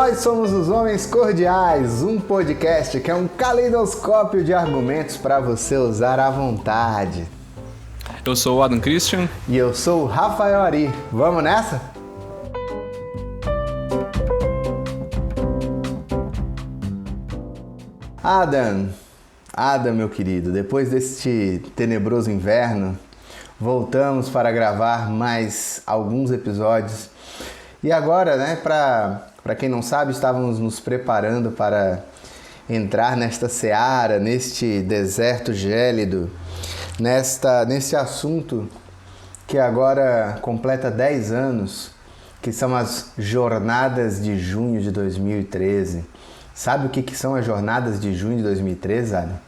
Nós somos os Homens Cordiais, um podcast que é um caleidoscópio de argumentos para você usar à vontade. Eu sou o Adam Christian. E eu sou o Rafael Ari. Vamos nessa? Adam, meu querido, depois deste tenebroso inverno, voltamos para gravar mais alguns episódios. E agora, né, para quem não sabe, estávamos nos preparando para entrar nesta seara, neste deserto gélido, nesse assunto que agora completa 10 anos, que são as Jornadas de Junho de 2013. Sabe o que são as Jornadas de Junho de 2013, Adam?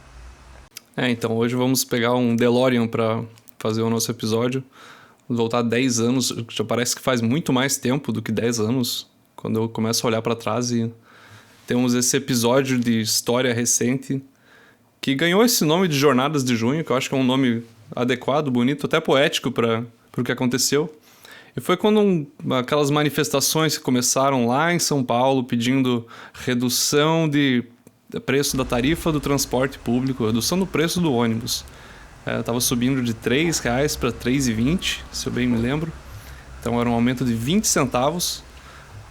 Então hoje vamos pegar um DeLorean para fazer o nosso episódio. Vamos voltar 10 anos, já parece que faz muito mais tempo do que 10 anos, quando eu começo a olhar para trás e temos esse episódio de história recente que ganhou esse nome de Jornadas de Junho, que eu acho que é um nome adequado, bonito, até poético para o que aconteceu. E foi quando aquelas manifestações que começaram lá em São Paulo pedindo redução de preço da tarifa do transporte público, redução do preço do ônibus. Estava subindo de R$3 para R$3,20, se eu bem me lembro. Então era um aumento de 20 centavos.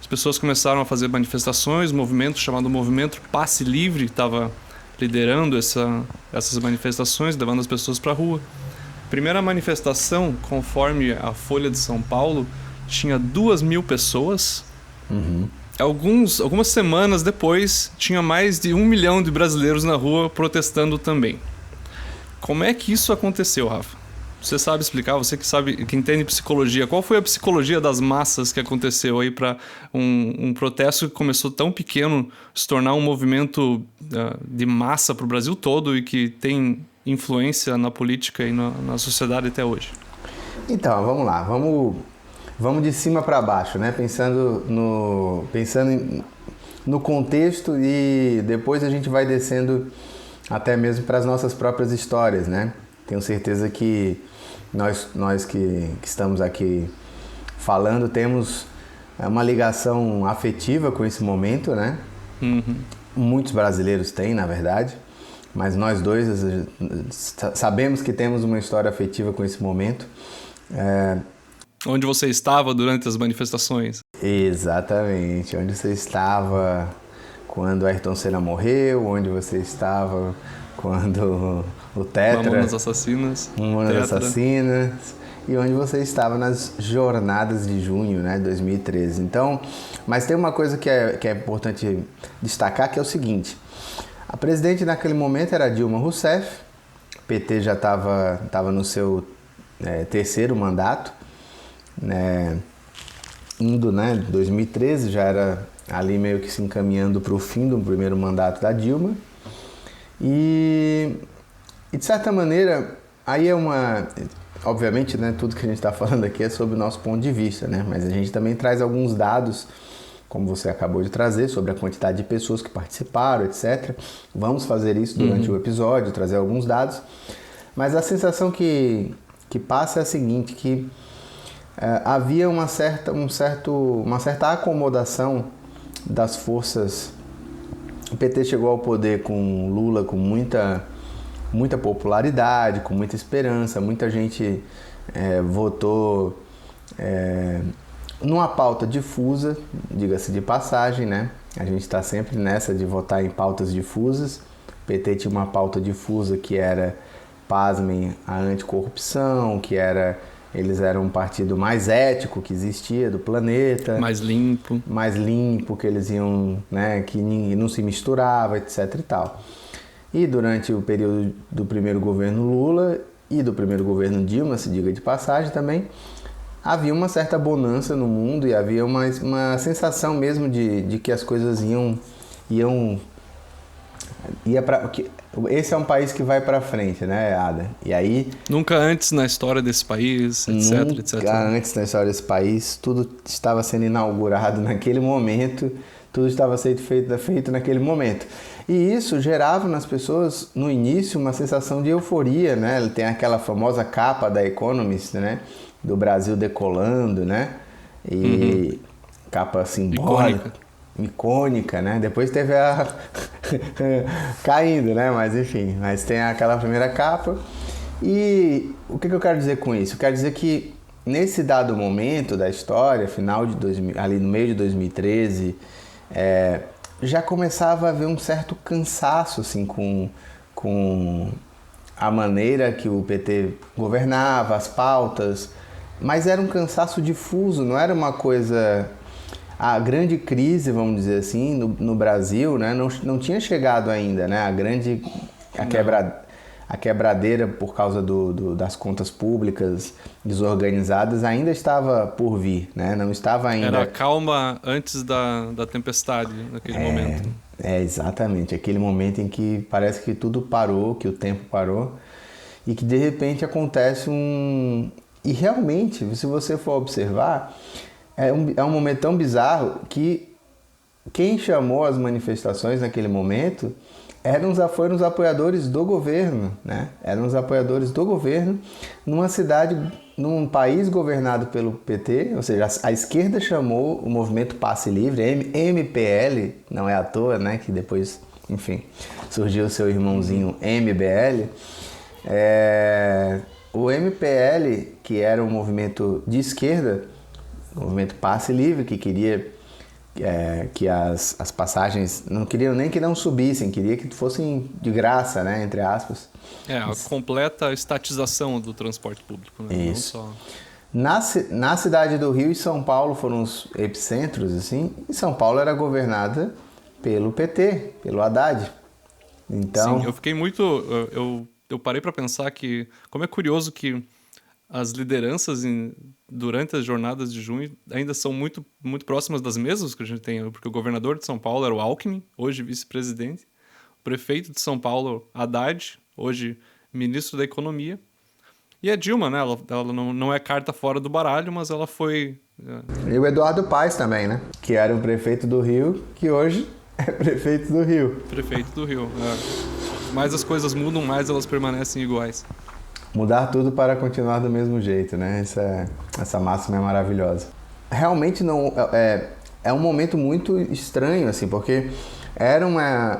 As pessoas começaram a fazer manifestações, um movimento chamado Movimento Passe Livre estava liderando essas manifestações, levando as pessoas para a rua. Primeira manifestação, conforme a Folha de São Paulo, tinha 2.000 pessoas. Uhum. Algumas semanas depois, tinha mais de 1 milhão de brasileiros na rua protestando também. Como é que isso aconteceu, Rafa? Você sabe explicar, você que entende psicologia, qual foi a psicologia das massas que aconteceu aí para um protesto que começou tão pequeno se tornar um movimento de massa para o Brasil todo e que tem influência na política e na sociedade até hoje? Então, vamos lá, vamos de cima para baixo, né? Pensando no contexto e depois a gente vai descendo até mesmo para as nossas próprias histórias, né? Tenho certeza que nós que estamos aqui falando temos uma ligação afetiva com esse momento, né? Uhum. Muitos brasileiros têm, na verdade, mas nós dois sabemos que temos uma história afetiva com esse momento. Onde você estava durante as manifestações? Exatamente, onde você estava quando Ayrton Senna morreu, onde você estava quando o Tetra... Mamonas Assassinas. Mamonas Assassinas. E onde você estava nas Jornadas de Junho, né, 2013. Então, mas tem uma coisa que é importante destacar, que é o seguinte. A presidente naquele momento era Dilma Rousseff. O PT já estava no seu terceiro mandato, né, indo, né, 2013, já era ali meio que se encaminhando para o fim do primeiro mandato da Dilma. E de certa maneira, aí obviamente, né, tudo que a gente está falando aqui é sobre o nosso ponto de vista, né, mas a gente também traz alguns dados, como você acabou de trazer, sobre a quantidade de pessoas que participaram, etc. Vamos fazer isso durante o episódio, trazer alguns dados, mas a sensação que passa é a seguinte, que havia uma certa acomodação das forças. O PT chegou ao poder com Lula com muita popularidade, com muita esperança, muita gente votou numa pauta difusa, diga-se de passagem, né? A gente está sempre nessa de votar em pautas difusas. O PT tinha uma pauta difusa que era, pasmem, a anticorrupção, eles eram um partido mais ético que existia do planeta. Mais limpo, que eles iam, né, que não se misturava, etc e tal. E durante o período do primeiro governo Lula e do primeiro governo Dilma, se diga de passagem também, havia uma certa bonança no mundo e havia uma sensação mesmo de que as coisas esse é um país que vai para frente, né, Ada? E aí... Nunca antes na história desse país, etc. Nunca antes na história desse país, tudo estava sendo inaugurado naquele momento, tudo estava sendo feito naquele momento. E isso gerava nas pessoas, no início, uma sensação de euforia, né? Tem aquela famosa capa da Economist, né? Do Brasil decolando, né? E capa simbólica. icônica, né? Depois teve a caindo, né? Mas enfim, mas tem aquela primeira capa. E o que eu quero dizer com isso? Eu quero dizer que nesse dado momento da história, final de 2000, ali no meio de 2013, já começava a haver um certo cansaço assim, com a maneira que o PT governava, as pautas, mas era um cansaço difuso, não era uma coisa... A grande crise, vamos dizer assim, no Brasil, né, não tinha chegado ainda, né? A quebradeira por causa das contas públicas desorganizadas ainda estava por vir, né? Não estava ainda... Era a calma antes da tempestade, naquele momento. Exatamente. Aquele momento em que parece que tudo parou, que o tempo parou e que de repente acontece um... E realmente, se você for observar, é um momento tão bizarro que quem chamou as manifestações naquele momento foram os apoiadores do governo, né? Eram os apoiadores do governo numa cidade, num país governado pelo PT, ou seja, a esquerda chamou o movimento Passe Livre, MPL, não é à toa, né? Que depois, enfim, surgiu o seu irmãozinho MBL. O MPL, que era um movimento de esquerda, o movimento Passe Livre, que queria que as passagens, não queriam nem que não subissem, queria que fossem de graça, né, entre aspas. A completa estatização do transporte público, né? Isso. Não só... Na cidade do Rio e São Paulo foram os epicentros, assim, e São Paulo era governada pelo PT, pelo Haddad. Então... Sim, eu fiquei muito... Eu parei para pensar que, como é curioso que as lideranças durante as jornadas de junho ainda são muito, muito próximas das mesmas que a gente tem, porque o governador de São Paulo era o Alckmin, hoje vice-presidente, o prefeito de São Paulo, Haddad, hoje ministro da Economia, e a Dilma, né? Ela não é carta fora do baralho, mas ela foi... E o Eduardo Paes também, né? Que era o prefeito do Rio, que hoje é prefeito do Rio. Prefeito do Rio, Mais as coisas mudam, mais elas permanecem iguais. Mudar tudo para continuar do mesmo jeito, né? Essa máxima é maravilhosa. Realmente não é um momento muito estranho, assim, porque era um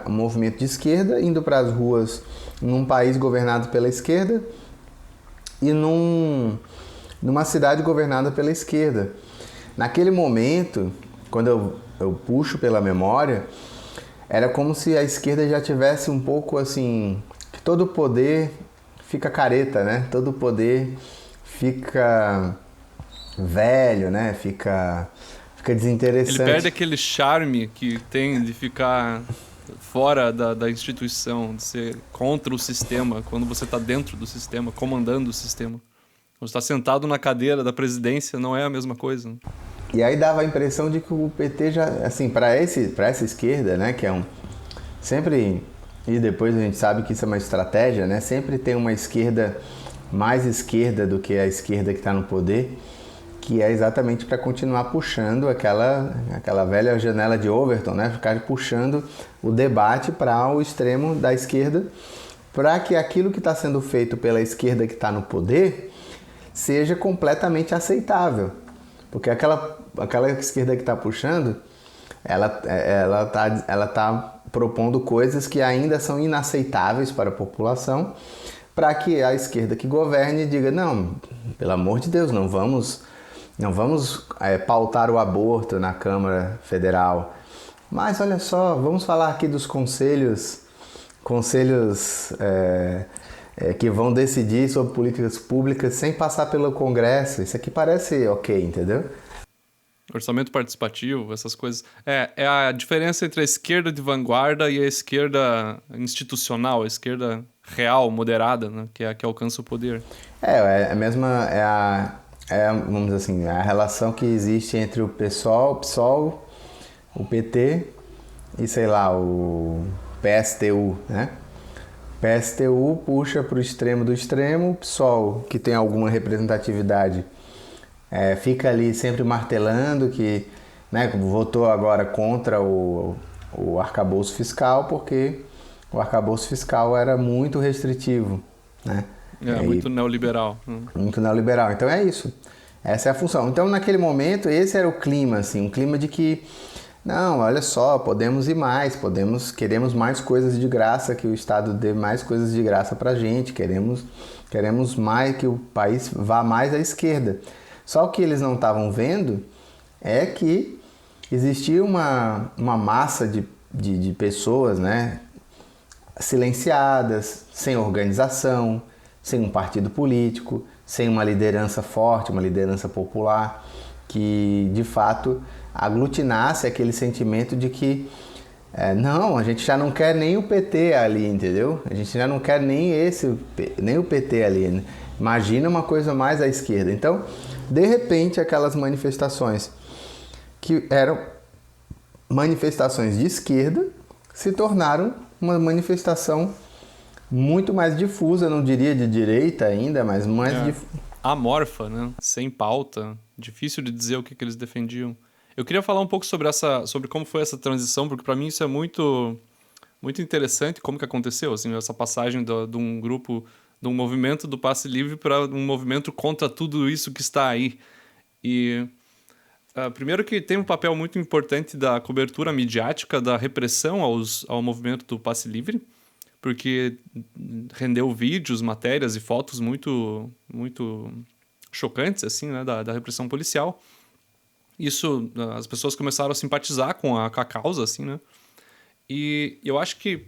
movimento de esquerda indo para as ruas num país governado pela esquerda e numa cidade governada pela esquerda. Naquele momento, quando eu puxo pela memória, era como se a esquerda já tivesse um pouco assim, que todo o poder fica careta, né? Todo o poder fica velho, né? Fica desinteressante. Ele perde aquele charme que tem de ficar fora da instituição, de ser contra o sistema, quando você está dentro do sistema, comandando o sistema. Quando você está sentado na cadeira da presidência, não é a mesma coisa. Né? E aí dava a impressão de que o PT já, assim, para essa esquerda, né? Que é sempre... E depois a gente sabe que isso é uma estratégia, né? Sempre tem uma esquerda mais esquerda do que a esquerda que está no poder, que é exatamente para continuar puxando aquela velha janela de Overton, né? Ficar puxando o debate para o extremo da esquerda, para que aquilo que está sendo feito pela esquerda que está no poder seja completamente aceitável. Porque aquela esquerda que está puxando, ela tá propondo coisas que ainda são inaceitáveis para a população, para que a esquerda que governe diga, não, pelo amor de Deus, não vamos pautar o aborto na Câmara Federal. Mas olha só, vamos falar aqui dos conselhos que vão decidir sobre políticas públicas sem passar pelo Congresso. Isso aqui parece ok, entendeu? Orçamento participativo, essas coisas. É a diferença entre a esquerda de vanguarda e a esquerda institucional, a esquerda real, moderada, né? Que alcança o poder. A mesma... vamos dizer assim, a relação que existe entre o PSOL, o PT e, sei lá, o PSTU, né? O PSTU puxa para o extremo do extremo, o PSOL, que tem alguma representatividade, fica ali sempre martelando que, né, votou agora contra o arcabouço fiscal, porque o arcabouço fiscal era muito restritivo, né? Muito neoliberal. Muito neoliberal. Então é isso. Essa é a função. Então naquele momento, esse era o clima, assim, um clima de que Não, olha só, podemos ir mais, queremos mais coisas de graça, que o Estado dê mais coisas de graça pra gente, queremos mais que o país vá mais à esquerda. Só o que eles não estavam vendo é que existia uma massa de pessoas, né, silenciadas, sem organização, sem um partido político, sem uma liderança forte, uma liderança popular, que de fato aglutinasse aquele sentimento de que não, a gente já não quer nem o PT ali, entendeu? A gente já não quer nem o PT ali, né? Imagina uma coisa mais à esquerda. Então, de repente, aquelas manifestações que eram manifestações de esquerda se tornaram uma manifestação muito mais difusa, não diria de direita ainda, mas mais amorfa, né? Sem pauta, difícil de dizer o que eles defendiam. Eu queria falar um pouco sobre como foi essa transição, porque para mim isso é muito interessante como que aconteceu, assim, essa passagem de um grupo, de um movimento do passe livre para um movimento contra tudo isso que está aí. E primeiro que tem um papel muito importante da cobertura midiática da repressão ao movimento do passe livre, porque rendeu vídeos, matérias e fotos muito chocantes, assim, né, da repressão policial. Isso, as pessoas começaram a simpatizar com a causa, assim, né? E eu acho que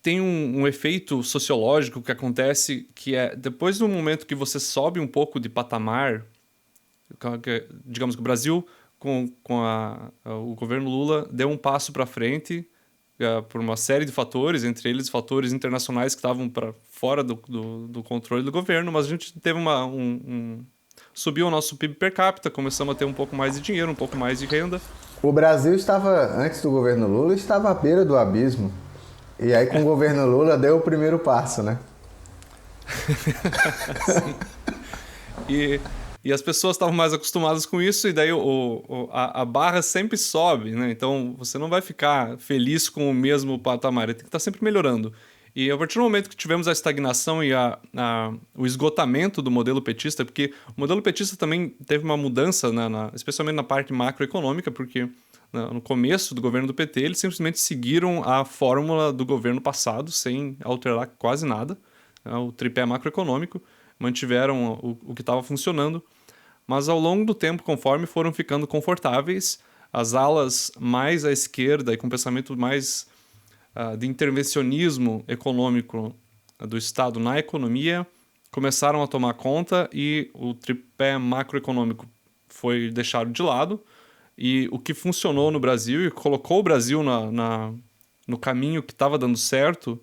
tem um efeito sociológico que acontece, que é depois do momento que você sobe um pouco de patamar, digamos que o Brasil, com o governo Lula, deu um passo para frente por uma série de fatores, entre eles fatores internacionais que estavam para fora do controle do governo, mas a gente teve subiu o nosso PIB per capita, começamos a ter um pouco mais de dinheiro, um pouco mais de renda. O Brasil estava, antes do governo Lula, estava à beira do abismo. E aí com o governo Lula deu o primeiro passo, né? Sim. E as pessoas estavam mais acostumadas com isso, e daí a barra sempre sobe, né? Então você não vai ficar feliz com o mesmo patamar, ele tem que estar sempre melhorando. E a partir do momento que tivemos a estagnação e o esgotamento do modelo petista, porque o modelo petista também teve uma mudança, especialmente na parte macroeconômica, porque no começo do governo do PT eles simplesmente seguiram a fórmula do governo passado, sem alterar quase nada, né? O tripé macroeconômico, mantiveram o que estava funcionando, mas ao longo do tempo, conforme foram ficando confortáveis, as alas mais à esquerda e com pensamento mais de intervencionismo econômico do Estado na economia começaram a tomar conta e o tripé macroeconômico foi deixado de lado, e o que funcionou no Brasil e colocou o Brasil no caminho que estava dando certo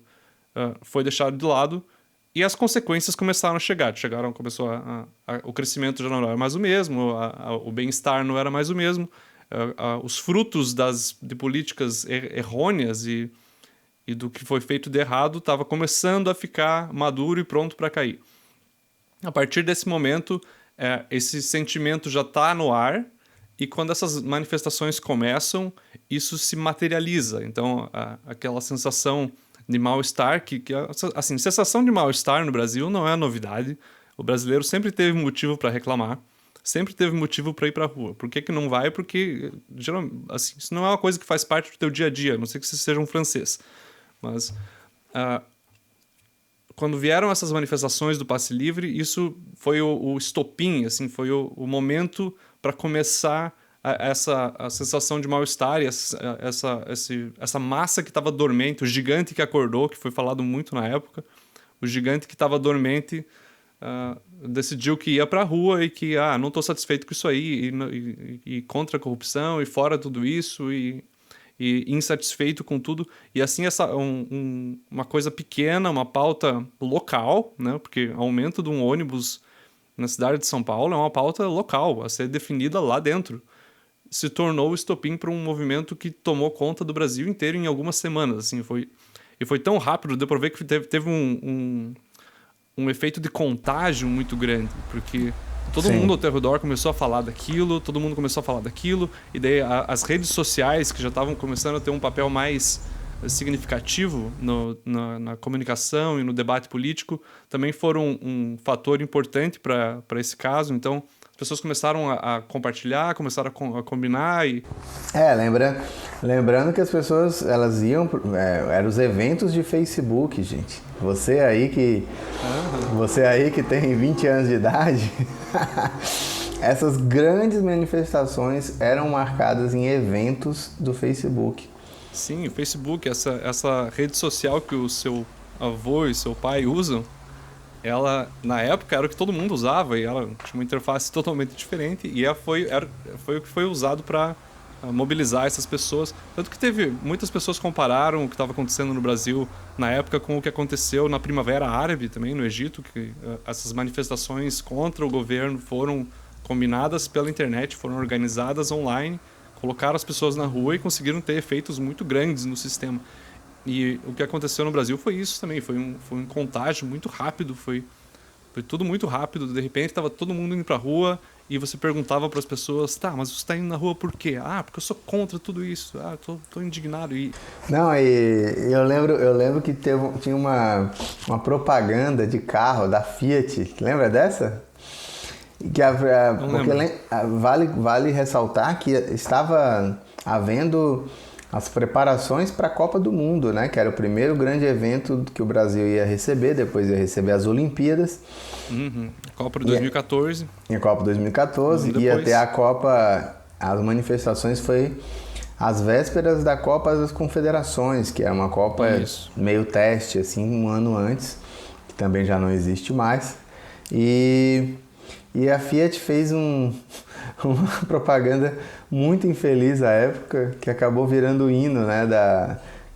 foi deixado de lado. E as consequências começaram a chegar. Começou o crescimento já não era mais o mesmo, o bem-estar não era mais o mesmo, os frutos de políticas errôneas e do que foi feito de errado estava começando a ficar maduro e pronto para cair. A partir desse momento, esse sentimento já está no ar, e quando essas manifestações começam, isso se materializa. Então, aquela sensação de mal-estar, assim, sensação de mal-estar no Brasil não é novidade. O brasileiro sempre teve motivo para reclamar, sempre teve motivo para ir para a rua. Por que não vai? Porque, geralmente, assim, isso não é uma coisa que faz parte do teu dia a dia, a não ser que você seja um francês. Mas, quando vieram essas manifestações do passe livre, isso foi o estopim, assim, foi o momento para começar a sensação de mal-estar e essa massa que estava dormente, o gigante que acordou, que foi falado muito na época, o gigante que estava dormente decidiu que ia para a rua e que não estou satisfeito com isso aí, e contra a corrupção, e fora tudo isso, e insatisfeito com tudo. E assim, uma coisa pequena, uma pauta local, né? Porque aumento de um ônibus na cidade de São Paulo é uma pauta local, a ser definida lá dentro. Se tornou o estopim para um movimento que tomou conta do Brasil inteiro em algumas semanas. Assim, foi tão rápido, deu para ver que teve um efeito de contágio muito grande, porque todo mundo ao teu redor começou a falar daquilo, todo mundo começou a falar daquilo, e daí as redes sociais, que já estavam começando a ter um papel mais significativo na comunicação e no debate político, também foram um fator importante para esse caso. Então, pessoas começaram a compartilhar, começaram a combinar e... Lembrando que as pessoas, elas iam... eram os eventos de Facebook, gente. Você aí que tem 20 anos de idade... Essas grandes manifestações eram marcadas em eventos do Facebook. Sim, o Facebook, essa rede social que o seu avô e seu pai usam, ela, na época, era o que todo mundo usava e ela tinha uma interface totalmente diferente e foi o que foi usado para mobilizar essas pessoas. Tanto que muitas pessoas compararam o que estava acontecendo no Brasil na época com o que aconteceu na Primavera Árabe também, no Egito, que essas manifestações contra o governo foram combinadas pela internet, foram organizadas online, colocaram as pessoas na rua e conseguiram ter efeitos muito grandes no sistema. E o que aconteceu no Brasil foi isso também, foi um contágio muito rápido, foi tudo muito rápido. De repente estava todo mundo indo pra rua e você perguntava para as pessoas, tá, mas você está indo na rua por quê? Ah, porque eu sou contra tudo isso, tô indignado. Não, e eu lembro que tinha uma propaganda de carro da Fiat, lembra dessa? Vale ressaltar que estava havendo as preparações para a Copa do Mundo, né? Que era o primeiro grande evento que o Brasil ia receber, depois ia receber as Olimpíadas. Copa de 2014. E a Copa 2014, ia ter a Copa, as manifestações foi às vésperas da Copa das Confederações, que é uma Copa meio teste, assim, um ano antes, que também já não existe mais. E a Fiat fez uma propaganda muito infeliz à época, que acabou virando o hino, né?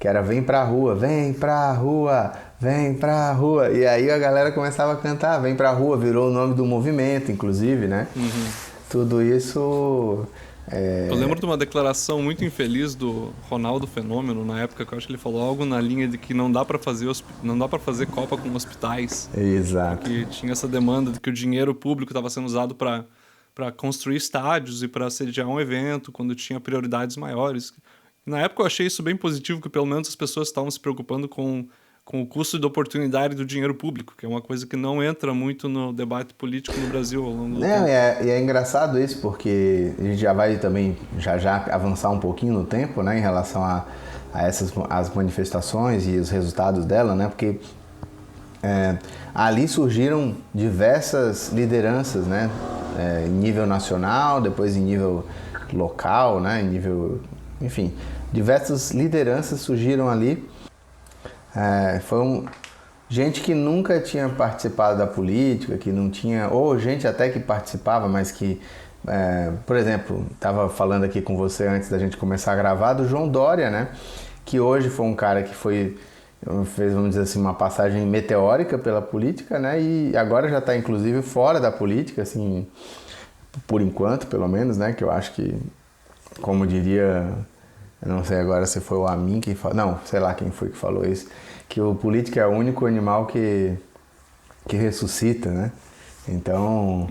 Que era vem pra rua, vem pra rua, vem pra rua. E aí a galera começava a cantar, vem pra rua, virou o nome do movimento, inclusive, né? Tudo isso... Eu lembro de uma declaração muito infeliz do Ronaldo Fenômeno, na época, que eu acho que ele falou algo na linha de que não dá pra fazer Copa com hospitais. Exato. Porque tinha essa demanda de que o dinheiro público estava sendo usado para construir estádios e para sediar um evento, quando tinha prioridades maiores. Na época eu achei isso bem positivo, que pelo menos as pessoas estavam se preocupando com o custo de oportunidade do dinheiro público, que é uma coisa que não entra muito no debate político no Brasil ao longo do tempo. E é engraçado isso, porque a gente já vai também já avançar um pouquinho no tempo, né, em relação a as manifestações e os resultados dela, né, porque ali surgiram diversas lideranças, né, em nível nacional, depois em nível local, né, em nível, enfim, diversas lideranças surgiram ali. Gente que nunca tinha participado da política, que não tinha, ou gente até que participava, mas que, por exemplo, estava falando aqui com você antes da gente começar a gravar, do João Dória, né? Que hoje foi um cara que fez, vamos dizer assim, uma passagem meteórica pela política, né? E agora já está, inclusive, fora da política, assim, por enquanto, pelo menos, né? Que eu acho que, como diria... Eu não sei agora se foi o Amin quem falou... Não, sei lá quem foi que falou isso. Que o político é o único animal que ressuscita, né? Então,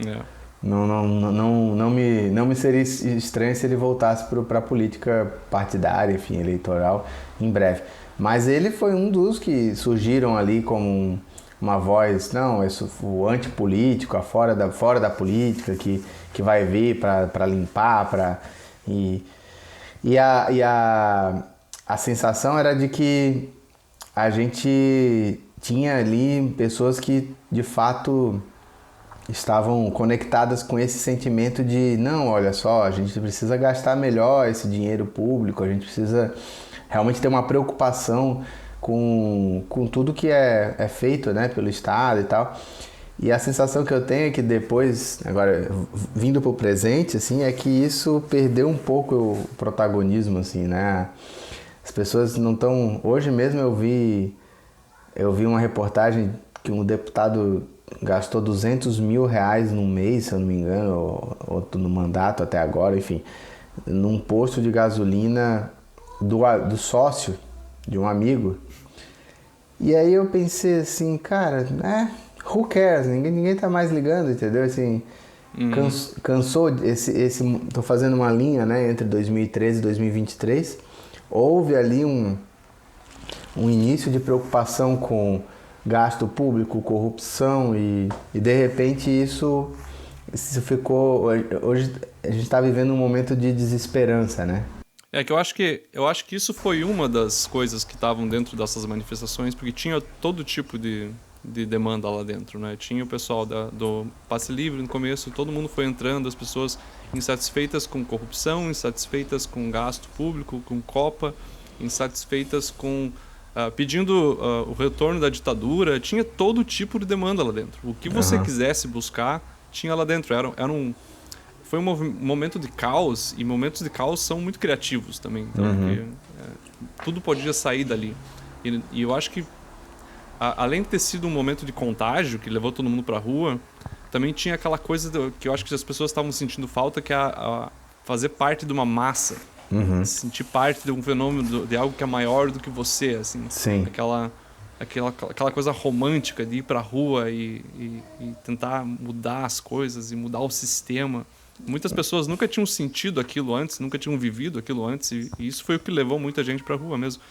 não me seria estranho se ele voltasse para a política partidária, enfim, eleitoral, em breve. Mas ele foi um dos que surgiram ali como uma voz, não, o antipolítico, fora da política, que vai vir para limpar, E a sensação era de que a gente tinha ali pessoas que, de fato, estavam conectadas com esse sentimento de não, olha só, a gente precisa gastar melhor esse dinheiro público, a gente precisa realmente ter uma preocupação com tudo que é feito, né, pelo Estado e tal. E a sensação que eu tenho é que depois, agora vindo para o presente, assim, é que isso perdeu um pouco o protagonismo, assim, né? As pessoas não estão... Hoje mesmo eu vi uma reportagem que um deputado gastou R$200 mil num mês, se eu não me engano, ou no mandato até agora, enfim, num posto de gasolina do sócio de um amigo. E aí eu pensei assim, cara, who cares? Ninguém tá mais ligando, entendeu? Assim, cansou tô fazendo uma linha, né, entre 2013 e 2023. Houve ali um início de preocupação com gasto público, corrupção e de repente isso isso ficou... Hoje a gente está vivendo um momento de desesperança, né? É que eu acho que isso foi uma das coisas que estavam dentro dessas manifestações, porque tinha todo tipo de demanda lá dentro, né? Tinha o pessoal do passe livre no começo, todo mundo foi entrando, as pessoas insatisfeitas com corrupção, insatisfeitas com gasto público, com Copa, insatisfeitas com pedindo o retorno da ditadura. Tinha todo tipo de demanda lá dentro. O que você quisesse buscar tinha lá dentro. Foi um momento de caos, e momentos de caos são muito criativos também, então, porque tudo podia sair dali. E eu acho que, além de ter sido um momento de contágio, que levou todo mundo pra rua, também tinha aquela coisa que eu acho que as pessoas estavam sentindo falta, que é fazer parte de uma massa. Sentir parte de um fenômeno, de algo que é maior do que você, assim. Sim. Aquela coisa romântica de ir pra rua e tentar mudar as coisas e mudar o sistema. Muitas pessoas nunca tinham sentido aquilo antes, nunca tinham vivido aquilo antes, e isso foi o que levou muita gente pra rua mesmo.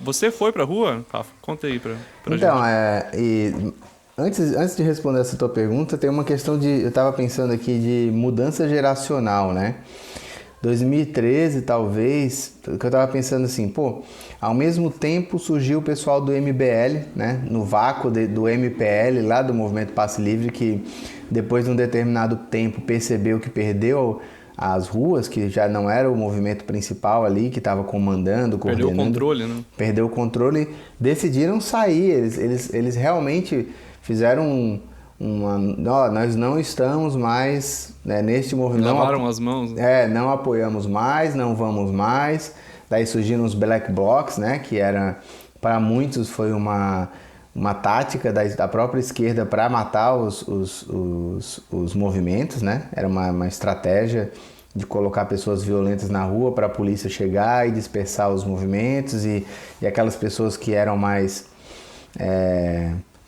Você foi pra rua, Rafa? Conta aí pra Então, gente. e antes de responder essa tua pergunta, tem uma questão eu estava pensando aqui de mudança geracional, né? 2013, talvez, que eu estava pensando assim, pô, ao mesmo tempo surgiu o pessoal do MBL, né? No vácuo do MPL, lá do Movimento Passe Livre, que depois de um determinado tempo percebeu que perdeu as ruas, que já não era o movimento principal ali, que estava comandando, coordenando. Perdeu o controle, né? Perdeu o controle, decidiram sair. Eles realmente fizeram nós não estamos mais, né, neste movimento. Lavaram as mãos. Né? Não apoiamos mais, não vamos mais. Daí surgiram os black blocs, né, que era, para muitos, foi uma tática da própria esquerda para matar os movimentos, né? Era uma estratégia de colocar pessoas violentas na rua para a polícia chegar e dispersar os movimentos e aquelas pessoas que eram mais...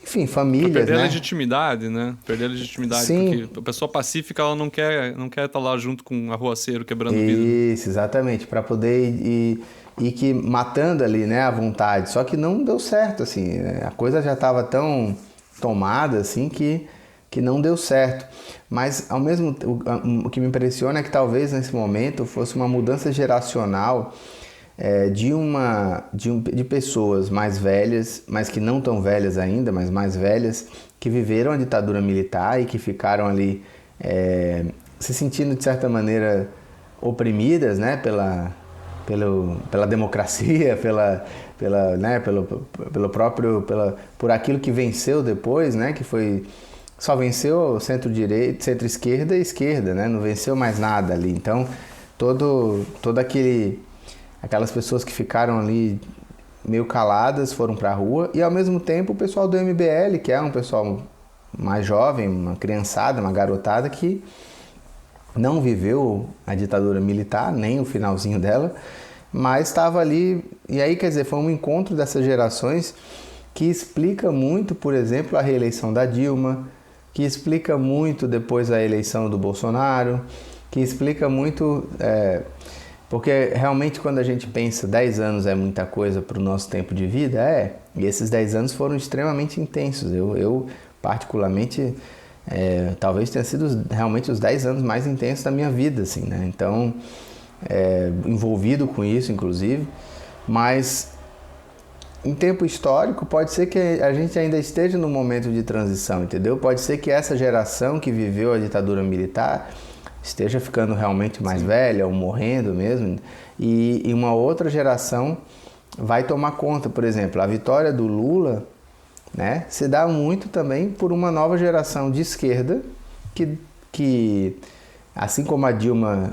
enfim, famílias, pra perder né? a legitimidade, né? Perder a legitimidade. Sim. Porque a pessoa pacífica, ela não quer estar lá junto com um arruaceiro quebrando vidro. Isso, exatamente. Para poder ir que matando ali, né, à vontade. Só que não deu certo, assim. A coisa já estava tão tomada, assim, que não deu certo. Mas, ao mesmo tempo, o que me impressiona é que talvez nesse momento fosse uma mudança geracional de pessoas mais velhas, mas que não tão velhas ainda, mas mais velhas, que viveram a ditadura militar e que ficaram ali se sentindo, de certa maneira, oprimidas, né, pela democracia, por aquilo que venceu depois, né, que foi... Só venceu centro-direita, centro-esquerda e esquerda, né? Não venceu mais nada ali. Então, aquelas pessoas que ficaram ali meio caladas foram para a rua, e ao mesmo tempo o pessoal do MBL, que é um pessoal mais jovem, uma criançada, uma garotada que não viveu a ditadura militar, nem o finalzinho dela, mas estava ali. E aí, quer dizer, foi um encontro dessas gerações que explica muito, por exemplo, a reeleição da Dilma, que explica muito depois a eleição do Bolsonaro, que explica muito... porque realmente, quando a gente pensa 10 anos é muita coisa para o nosso tempo de vida, e esses 10 anos foram extremamente intensos. Eu particularmente, talvez tenha sido realmente os 10 anos mais intensos da minha vida, assim, né? Então, envolvido com isso, inclusive, mas em tempo histórico pode ser que a gente ainda esteja num momento de transição, entendeu? Pode ser que essa geração que viveu a ditadura militar esteja ficando realmente mais velha ou morrendo mesmo, e uma outra geração vai tomar conta. Por exemplo, a vitória do Lula, né, se dá muito também por uma nova geração de esquerda que assim como a Dilma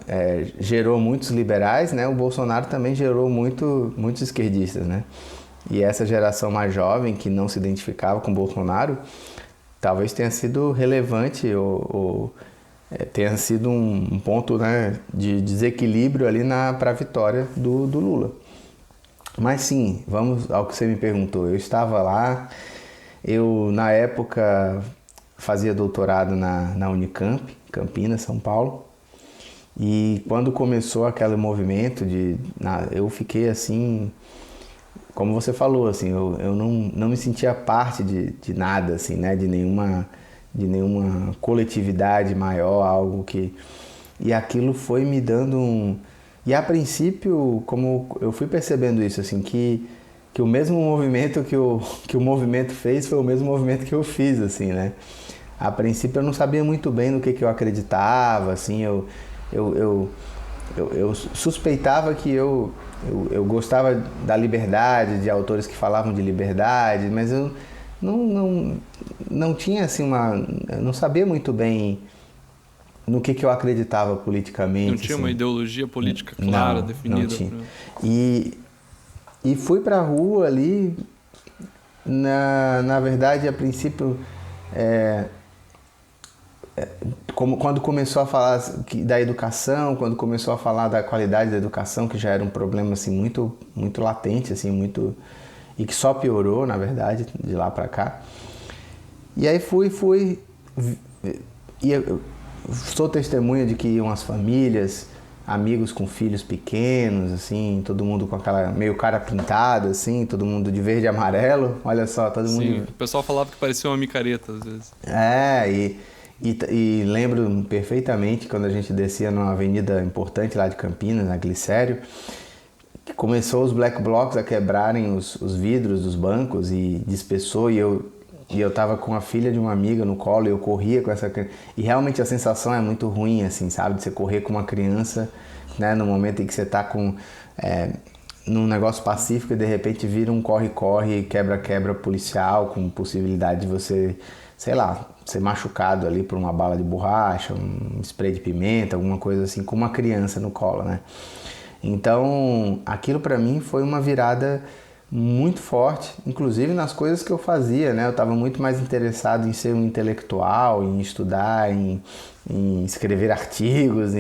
gerou muitos liberais, né, o Bolsonaro também gerou muitos esquerdistas, né? E essa geração mais jovem que não se identificava com o Bolsonaro talvez tenha sido relevante ou tenha sido um ponto, né, de desequilíbrio ali para a vitória do Lula. Mas sim, vamos ao que você me perguntou. Eu estava lá, na época fazia doutorado na Unicamp, Campinas, São Paulo, e quando começou aquele movimento eu fiquei assim, como você falou, assim, eu não me sentia parte de nada, assim, né, de de nenhuma coletividade maior, algo que... E aquilo foi me dando um... E a princípio, como eu fui percebendo isso, assim, que o mesmo movimento que o movimento fez foi o mesmo movimento que eu fiz, assim, né? A princípio eu não sabia muito bem no que eu acreditava, assim, eu suspeitava que eu gostava da liberdade, de autores que falavam de liberdade, mas eu não tinha, assim, eu não sabia muito bem no que eu acreditava politicamente. Não tinha assim. uma ideologia política clara, definida? Não tinha. E fui pra rua ali, na verdade, a princípio, quando começou a falar da educação, quando começou a falar da qualidade da educação, que já era um problema assim, muito, muito latente, assim, muito, e que só piorou, na verdade, de lá pra cá. E aí e eu sou testemunha de que iam as famílias, amigos com filhos pequenos, assim, todo mundo com aquela meio cara pintada, assim, todo mundo de verde e amarelo, olha só, todo mundo... Sim, o pessoal falava que parecia uma micareta às vezes. E lembro perfeitamente quando a gente descia numa avenida importante lá de Campinas, na Glicério, que começou os black blocs a quebrarem os vidros dos bancos e dispersou, e eu tava com a filha de uma amiga no colo e eu corria com essa criança. E realmente a sensação é muito ruim, assim, sabe? De você correr com uma criança, né? No momento em que você tá num negócio pacífico e de repente vira um corre-corre, quebra-quebra policial com possibilidade de você, sei lá, ser machucado ali por uma bala de borracha, um spray de pimenta, alguma coisa assim, com uma criança no colo, né? Então, aquilo pra mim foi uma virada muito forte, inclusive nas coisas que eu fazia, né? Eu estava muito mais interessado em ser um intelectual, em estudar, em escrever artigos,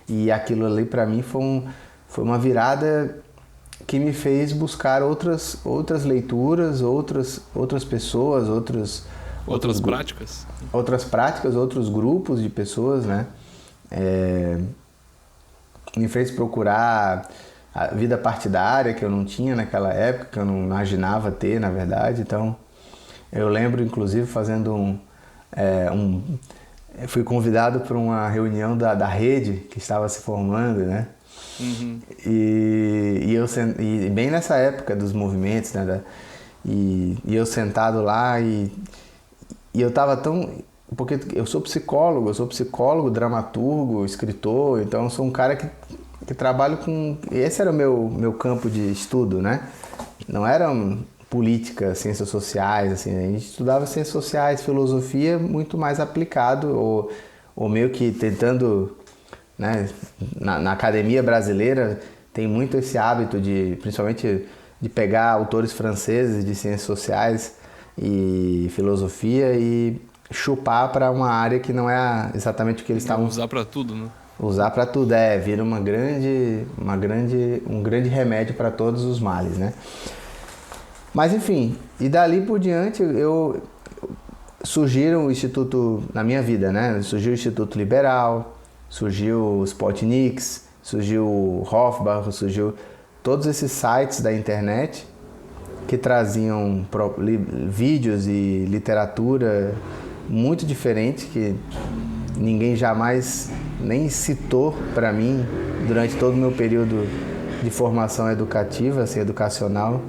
e aquilo ali para mim foi uma virada que me fez buscar outras leituras, outras pessoas, Outras práticas? Outras práticas, outros grupos de pessoas, né? Me fez procurar a vida partidária que eu não tinha naquela época, que eu não imaginava ter, na verdade. Então, eu lembro, inclusive, fazendo eu fui convidado para uma reunião da rede que estava se formando, né? Uhum. E bem nessa época dos movimentos, né? E eu sentado lá e eu tava tão... Porque eu sou psicólogo, dramaturgo, escritor, então eu sou um cara que trabalho com... Esse era o meu campo de estudo, né? Não era política, ciências sociais, assim, a gente estudava ciências sociais, filosofia muito mais aplicado, ou meio que tentando, né? Na academia brasileira tem muito esse hábito principalmente de pegar autores franceses de ciências sociais e filosofia e chupar para uma área que não é exatamente o que eles estavam... Usar para tudo, né? Usar para tudo, vira um grande remédio para todos os males, né? Mas enfim, e dali por diante surgiram o Instituto na minha vida, né? Surgiu o Instituto Liberal, surgiu o Spotniks, surgiu o Hofbauer, surgiu todos esses sites da internet que traziam vídeos e literatura muito diferente que ninguém jamais nem citou para mim durante todo o meu período de formação educativa, assim, educacional.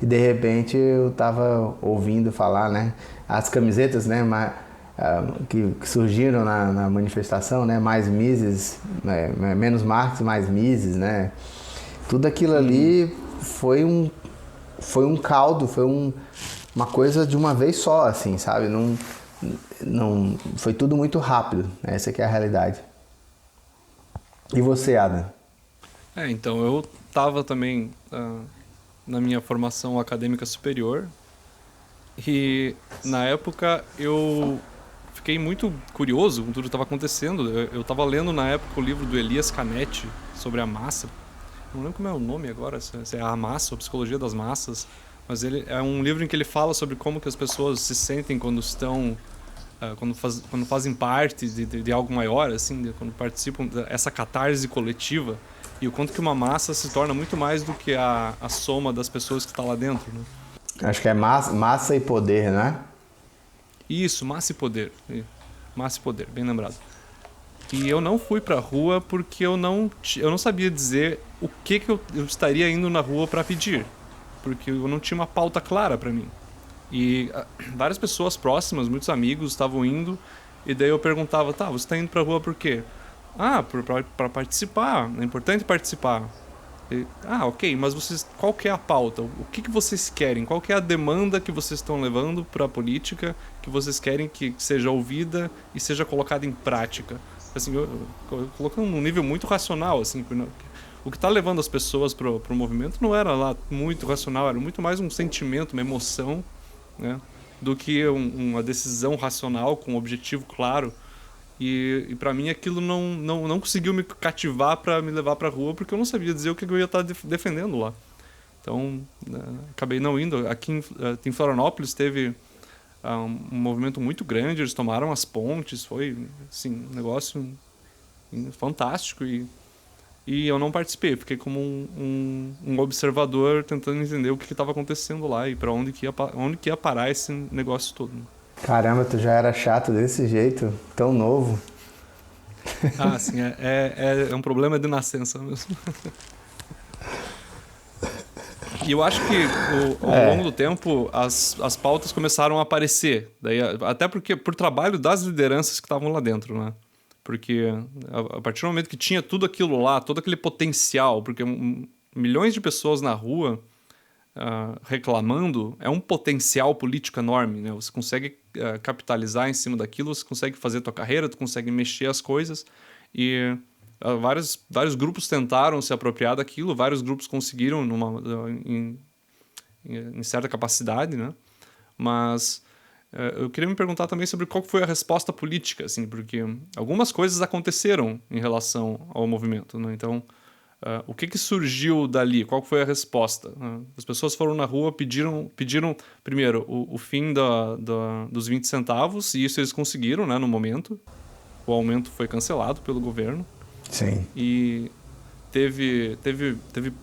E de repente eu estava ouvindo falar, né, as camisetas, né, que surgiram na manifestação, né, mais Mises, menos Marx, mais Mises, né. Tudo aquilo ali foi um caldo, foi uma coisa de uma vez só, assim, sabe? Não, foi tudo muito rápido, essa que é a realidade. E você, Adam? Então, eu estava também na minha formação acadêmica superior e na época eu fiquei muito curioso com tudo que estava acontecendo. Eu estava lendo na época o livro do Elias Canetti sobre a massa. Não lembro como é o nome agora, se é a massa, a psicologia das massas, mas ele é um livro em que ele fala sobre como que as pessoas se sentem quando estão quando fazem parte de algo maior, assim, quando participam dessa catarse coletiva, e o quanto que uma massa se torna muito mais do que a soma das pessoas que está lá dentro, né? Acho que é massa e poder, né? Isso, Massa e Poder. Massa e Poder, bem lembrado. E eu não fui pra rua porque eu não sabia dizer o que eu estaria indo na rua para pedir. Porque eu não tinha uma pauta clara para mim. E várias pessoas próximas, muitos amigos estavam indo, e daí eu perguntava, tá, você tá indo pra rua por quê? Ah, pra participar, é importante participar. Ok, mas qual que é a pauta? O que vocês querem? Qual que é a demanda que vocês estão levando para a política que vocês querem que seja ouvida e seja colocada em prática? Assim, eu colocando num nível muito racional, assim, o que está levando as pessoas pro movimento não era lá muito racional, era muito mais um sentimento, uma emoção, né, do que uma decisão racional com um objetivo claro. E para mim aquilo não conseguiu me cativar para me levar para a rua, porque eu não sabia dizer o que eu ia estar defendendo lá. Então, acabei não indo. Aqui em Florianópolis teve um movimento muito grande, eles tomaram as pontes, foi assim, um negócio fantástico, e eu não participei, fiquei como um observador tentando entender o que estava acontecendo lá e para onde que ia parar esse negócio todo. Caramba, tu já era chato desse jeito, tão novo. Ah, sim, é um problema de nascença mesmo. E eu acho que ao longo do tempo as pautas começaram a aparecer. Daí, até porque por trabalho das lideranças que estavam lá dentro, né? Porque a partir do momento que tinha tudo aquilo lá, todo aquele potencial, porque milhões de pessoas na rua reclamando, é um potencial político enorme, né? Você consegue capitalizar em cima daquilo, você consegue fazer tua carreira, tu consegue mexer as coisas, e vários grupos tentaram se apropriar daquilo, vários grupos conseguiram em certa capacidade, né? Mas eu queria me perguntar também sobre qual foi a resposta política, assim, porque algumas coisas aconteceram em relação ao movimento, né? Então, o que surgiu dali? Qual foi a resposta? As pessoas foram na rua, pediram primeiro o fim dos 20 centavos, e isso eles conseguiram, né, no momento. O aumento foi cancelado pelo governo. Sim. E teve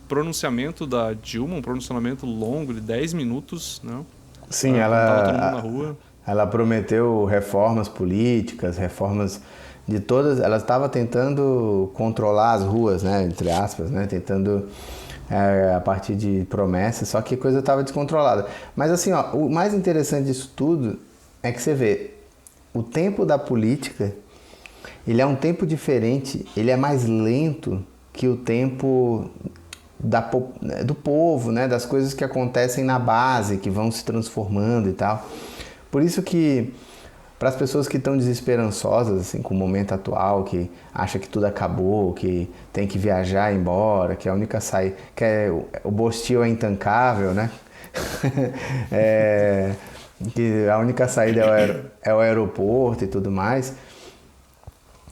pronunciamento da Dilma, um pronunciamento longo de 10 minutos, né? Sim, Tava todo mundo na rua. Ela prometeu reformas políticas, reformas de todas. Ela estava tentando controlar as ruas, né, entre aspas, né, tentando a partir de promessas, só que a coisa estava descontrolada. Mas assim, ó, o mais interessante disso tudo é que você vê, o tempo da política, ele é um tempo diferente, ele é mais lento que o tempo do povo, né, das coisas que acontecem na base, que vão se transformando e tal. Por isso que, para as pessoas que estão desesperançosas assim, com o momento atual, que acha que tudo acabou, que tem que viajar e ir embora, que a única saída, o Bostil é intancável, né? Que a única saída é o aeroporto e tudo mais.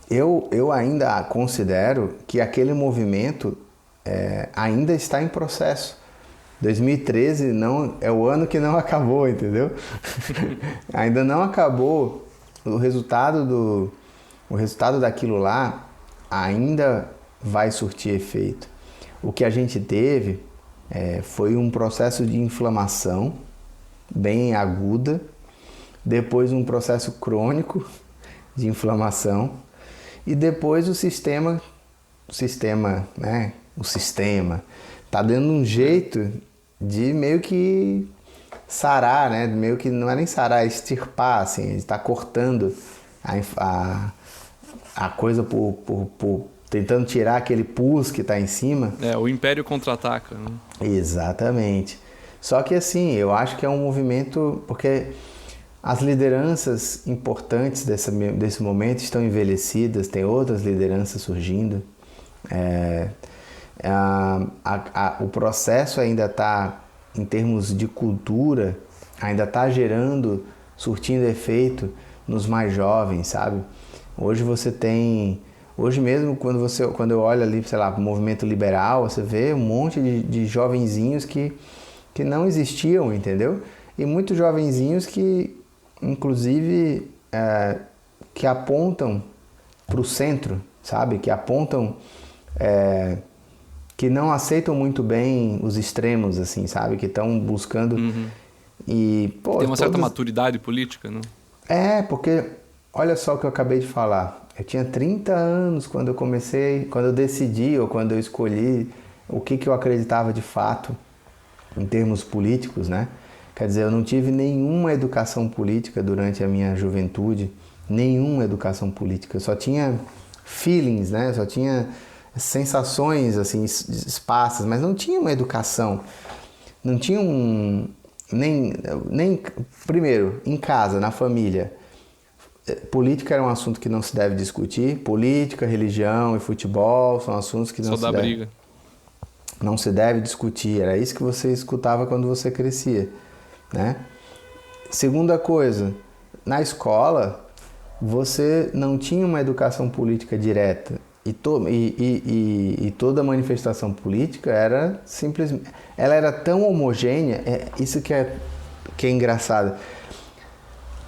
Eu ainda considero que aquele movimento ainda está em processo. 2013 não, é o ano que não acabou, entendeu? Ainda não acabou. O resultado daquilo lá ainda vai surtir efeito. O que a gente teve foi um processo de inflamação bem aguda, depois um processo crônico de inflamação, e depois o sistema tá dando um jeito de meio que sarar, né? Meio que não é nem sarar, é extirpar, assim, ele está cortando a coisa por tentando tirar aquele pus que está em cima. O Império contra-ataca, né? Exatamente. Só que assim, eu acho que é um movimento, porque as lideranças importantes desse momento estão envelhecidas, tem outras lideranças surgindo. O processo ainda está, em termos de cultura, ainda está surtindo efeito nos mais jovens, sabe? Hoje mesmo, quando eu olho ali, sei lá, o movimento liberal, você vê um monte de jovenzinhos que não existiam, entendeu? E muitos jovenzinhos que, inclusive, que apontam para o centro, sabe? Que apontam... que não aceitam muito bem os extremos, assim, sabe? Que estão buscando... Uhum. E, pô, tem uma certa maturidade política, não? Porque olha só o que eu acabei de falar. Eu tinha 30 anos quando eu comecei, quando eu decidi ou quando eu escolhi o que eu acreditava de fato em termos políticos, né? Quer dizer, eu não tive nenhuma educação política durante a minha juventude, nenhuma educação política. Eu só tinha feelings, né? Eu só tinha sensações assim esparsas, mas não tinha uma educação. Não tinha nem primeiro, em casa, na família. Política era um assunto que não se deve discutir. Política, religião e futebol são assuntos que Só dá briga. não se deve discutir. Era isso que você escutava quando você crescia, né? Segunda coisa, na escola você não tinha uma educação política direta e toda manifestação política era simplesmente, ela era tão homogênea, isso que é engraçado.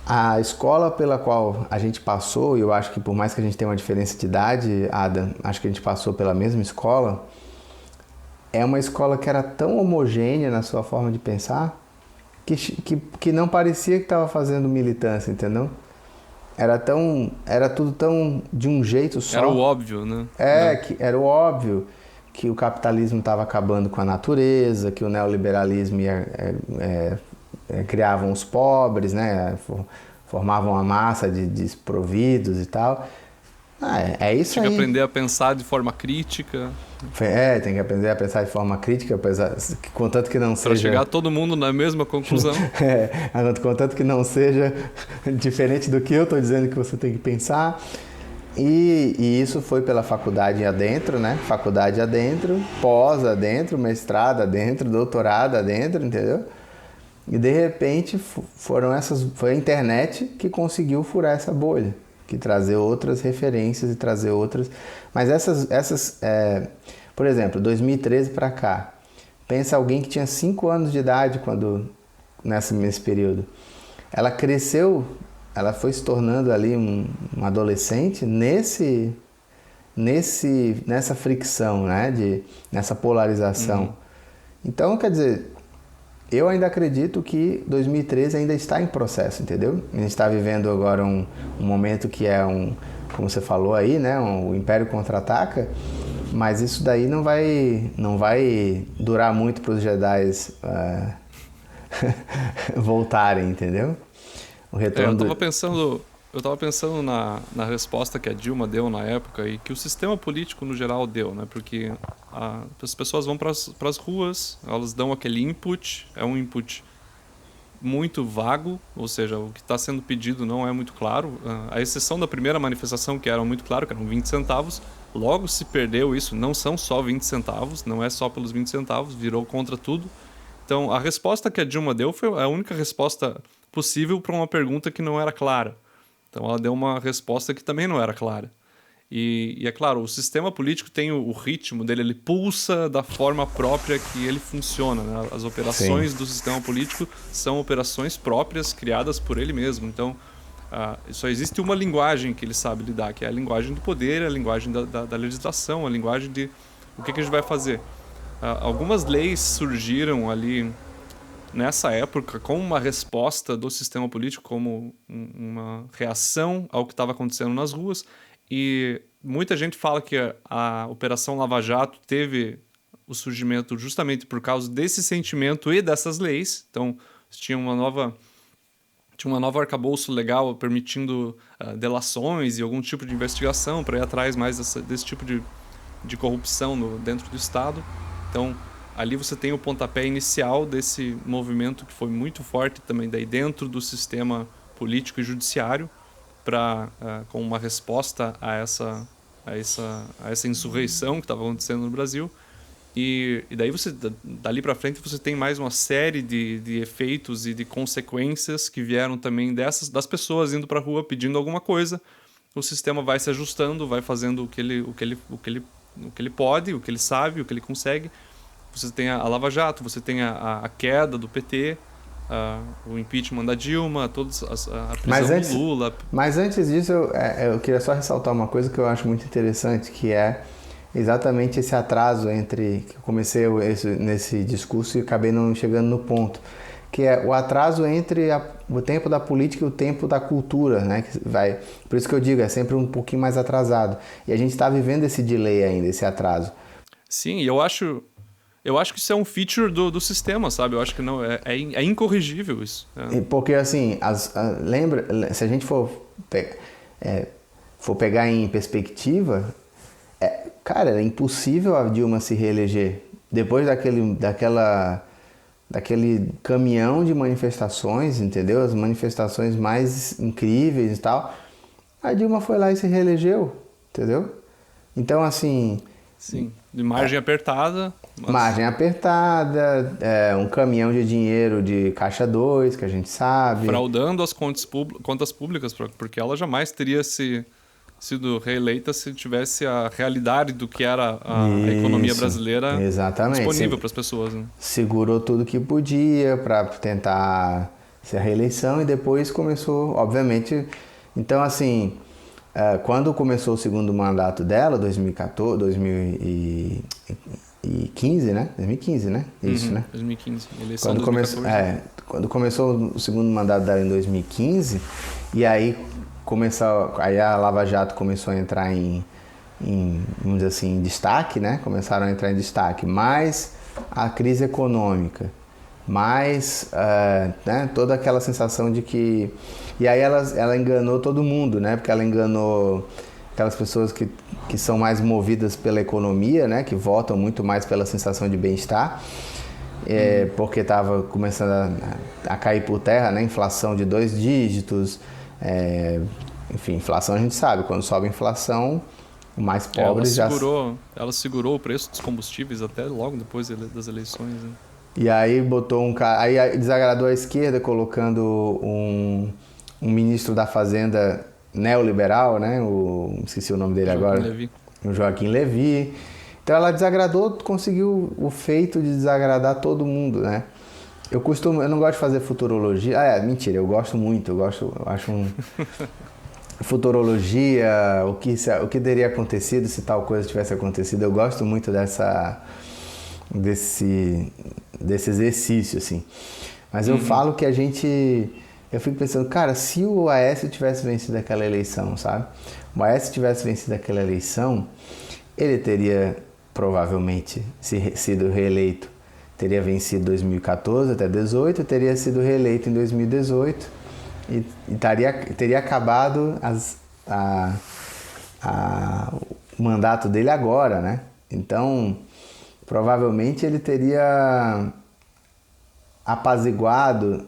A escola pela qual a gente passou, e eu acho que por mais que a gente tenha uma diferença de idade, Adam, acho que a gente passou pela mesma escola, é uma escola que era tão homogênea na sua forma de pensar que não parecia que estava fazendo militância, entendeu? Era tudo tão de um jeito só. Era o óbvio, né? Que era o óbvio que o capitalismo estava acabando com a natureza, que o neoliberalismo criavam os pobres, né? Formavam a massa de desprovidos e tal. É isso aí. Tinha que aprender a pensar de forma crítica. Tem que aprender a pensar de forma crítica, contanto que não seja... Para chegar todo mundo na mesma conclusão. Contanto que não seja diferente do que eu estou dizendo que você tem que pensar. E isso foi pela faculdade adentro, né? Faculdade adentro, pós adentro, mestrado adentro, doutorado adentro, entendeu? E de repente foi a internet que conseguiu furar essa bolha, que trazer outras referências e trazer outras... Mas por exemplo, 2013 para cá, pensa alguém que tinha 5 anos de idade nesse período. Ela cresceu, ela foi se tornando ali um adolescente nessa fricção, né? Nessa polarização. Então, quer dizer, eu ainda acredito que 2013 ainda está em processo, entendeu? A gente está vivendo agora um momento que como você falou aí, né? O Império Contra-Ataca, mas isso daí não vai durar muito para os Jedi voltarem, entendeu? O retorno eu tava pensando na resposta que a Dilma deu na época e que o sistema político no geral deu, né? Porque as pessoas vão para as ruas, elas dão aquele input, é um input muito vago, ou seja, o que está sendo pedido não é muito claro, à exceção da primeira manifestação que era muito claro, que eram 20 centavos, logo se perdeu isso, não são só 20 centavos, não é só pelos 20 centavos, virou contra tudo. Então, a resposta que a Dilma deu foi a única resposta possível para uma pergunta que não era clara. Então, ela deu uma resposta que também não era clara. E é claro, o sistema político tem o ritmo dele, ele pulsa da forma própria que ele funciona, né? As operações do sistema político são operações próprias criadas por ele mesmo. Então, só existe uma linguagem que ele sabe lidar, que é a linguagem do poder, a linguagem da legislação, a linguagem de o que a gente vai fazer. Algumas leis surgiram ali nessa época como uma resposta do sistema político, como uma reação ao que estava acontecendo nas ruas. E muita gente fala que a Operação Lava Jato teve o surgimento justamente por causa desse sentimento e dessas leis. Então, tinha um novo arcabouço legal permitindo delações e algum tipo de investigação para ir atrás mais desse tipo de corrupção dentro do Estado. Então, ali você tem o pontapé inicial desse movimento que foi muito forte também daí dentro do sistema político e judiciário, com uma resposta a essa insurreição que estava acontecendo no Brasil. E daí dali para frente você tem mais uma série de efeitos e de consequências que vieram também das pessoas indo para a rua pedindo alguma coisa. O sistema vai se ajustando, vai fazendo o que ele pode, o que ele sabe, o que ele consegue. Você tem a Lava Jato, você tem a queda do PT, o impeachment da Dilma, a prisão do Lula. Mas antes disso, eu queria só ressaltar uma coisa que eu acho muito interessante, que é exatamente esse atraso que eu comecei nesse discurso e acabei não chegando no ponto, que é o atraso entre o tempo da política e o tempo da cultura, né? Por isso que eu digo, é sempre um pouquinho mais atrasado. E a gente está vivendo esse delay ainda, esse atraso. Sim, e eu acho que isso é um feature do sistema, sabe? Eu acho que não é incorrigível isso. Porque assim, lembra, se a gente for pegar em perspectiva, cara, era impossível a Dilma se reeleger. Depois daquele caminhão de manifestações, entendeu? As manifestações mais incríveis e tal. A Dilma foi lá e se reelegeu, entendeu? Então, assim... Sim, de margem apertada. Mas... Margem apertada, um caminhão de dinheiro de Caixa 2, que a gente sabe. Fraudando as contas públicas, porque ela jamais teria sido reeleita se tivesse a realidade do que era a economia brasileira disponível para as pessoas. Né? Segurou tudo que podia para tentar ser a reeleição e depois começou, obviamente... Então, assim, quando começou o segundo mandato dela, 2015, né? 2015, né? Isso, né? 2015, eleição de 2014. Quando começou o segundo mandato dela em 2015, e aí a Lava Jato começou a entrar vamos dizer assim, em destaque, né? Começaram a entrar em destaque, mais a crise econômica, mais né? Toda aquela sensação de que... E aí ela enganou todo mundo, né? Porque ela enganou aquelas pessoas que são mais movidas pela economia, né? Que votam muito mais pela sensação de bem-estar, porque estava começando a cair por terra, né? Inflação de 2 dígitos, enfim, inflação a gente sabe, quando sobe a inflação, o mais pobre Ela segurou o preço dos combustíveis até logo depois das eleições. Né? E aí botou um cara, aí desagradou a esquerda colocando um ministro da Fazenda neoliberal, né? Esqueci o nome dele agora. O Joaquim Levy. Então ela desagradou, conseguiu o feito de desagradar todo mundo, né? Eu não gosto de fazer futurologia. Mentira, eu gosto muito. Eu acho futurologia, o que teria acontecido se tal coisa tivesse acontecido. Eu gosto muito desse exercício, assim. Mas eu falo que eu fico pensando, cara, se o Aécio tivesse vencido aquela eleição, sabe? O Aécio tivesse vencido aquela eleição, ele teria provavelmente sido reeleito. Teria vencido 2014 até 2018, teria sido reeleito em 2018 e teria acabado o mandato dele agora, né? Então, provavelmente ele teria apaziguado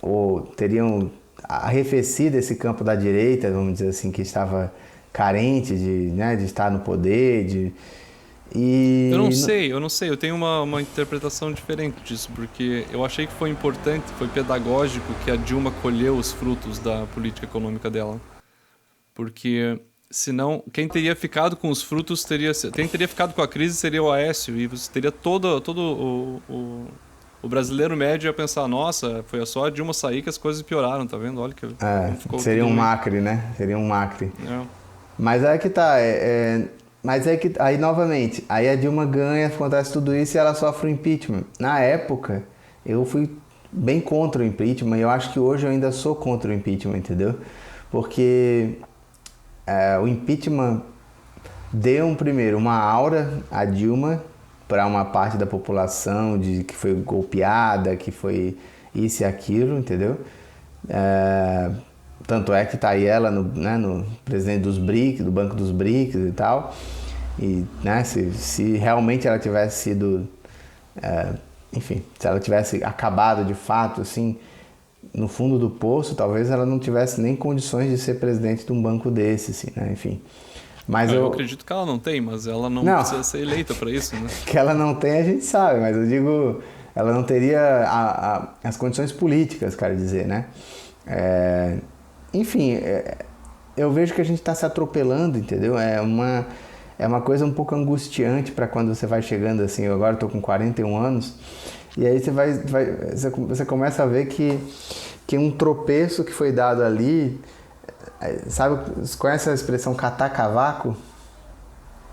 ou teriam arrefecido esse campo da direita, vamos dizer assim, que estava carente de estar no poder, Eu não sei, eu tenho uma interpretação diferente disso, porque eu achei que foi importante, foi pedagógico que a Dilma colheu os frutos da política econômica dela. Porque senão, quem teria ficado com os frutos quem teria ficado com a crise seria o Aécio, e você teria todo o brasileiro médio ia pensar, nossa, foi só a Dilma sair que as coisas pioraram, tá vendo? Olha que seria um Macri, né? Seria um Macri. Mas aí que tá, mas aí novamente, aí a Dilma ganha, acontece tudo isso e ela sofre o impeachment. Na época, eu fui bem contra o impeachment e eu acho que hoje eu ainda sou contra o impeachment, entendeu? Porque o impeachment deu primeiro uma aura à Dilma para uma parte da população de que foi golpeada, que foi isso e aquilo, entendeu? Tanto é que está aí ela no presidente dos BRICS, do Banco dos BRICS e tal. E né, se realmente ela tivesse sido, enfim, se ela tivesse acabado de fato, assim, no fundo do poço, talvez ela não tivesse nem condições de ser presidente de um banco desse, assim, né? Enfim. Mas eu acredito que ela não tem, mas ela não precisa ser eleita para isso, né? Que ela não tem, a gente sabe, mas eu digo, ela não teria as condições políticas, quero dizer, né? Enfim, eu vejo que a gente está se atropelando, entendeu? É uma coisa um pouco angustiante para quando você vai chegando assim. Eu agora estou com 41 anos e aí você começa a ver que um tropeço que foi dado ali, sabe? Você conhece a expressão catar cavaco?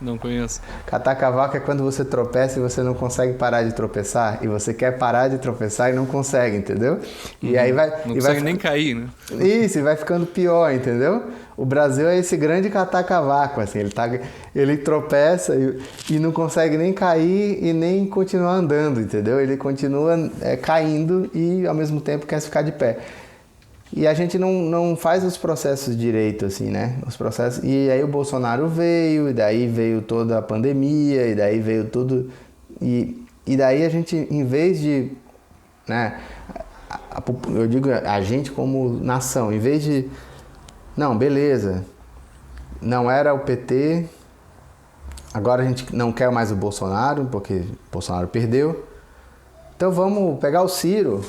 Não conheço. Catar cavaco é quando você tropeça e você não consegue parar de tropeçar. E você quer parar de tropeçar e não consegue, entendeu? E aí vai... Não e consegue vai nem cair, né? Isso, e vai ficando pior, entendeu? O Brasil é esse grande catar cavaco, assim. Ele tropeça e não consegue nem cair e nem continuar andando, entendeu? Ele continua caindo e ao mesmo tempo quer ficar de pé. E a gente não faz os processos direito, assim, né? Os processos... E aí o Bolsonaro veio, e daí veio toda a pandemia, e daí veio tudo... E daí a gente, em vez de... né? Eu digo a gente como nação, em vez de... Não, beleza. Não era o PT, agora a gente não quer mais o Bolsonaro, porque o Bolsonaro perdeu. Então vamos pegar o Ciro...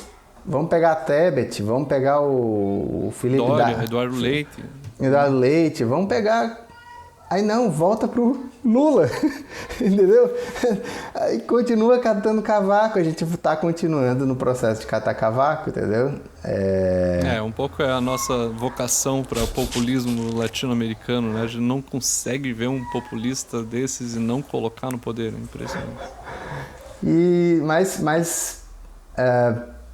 Vamos pegar a Tebet, vamos pegar o Felipe Eduardo Leite. Eduardo Leite, vamos pegar... Aí não, volta pro Lula, entendeu? Aí continua catando cavaco, a gente tá continuando no processo de catar cavaco, entendeu? Um pouco é a nossa vocação para populismo latino-americano, né? A gente não consegue ver um populista desses e não colocar no poder, é impressionante. Mas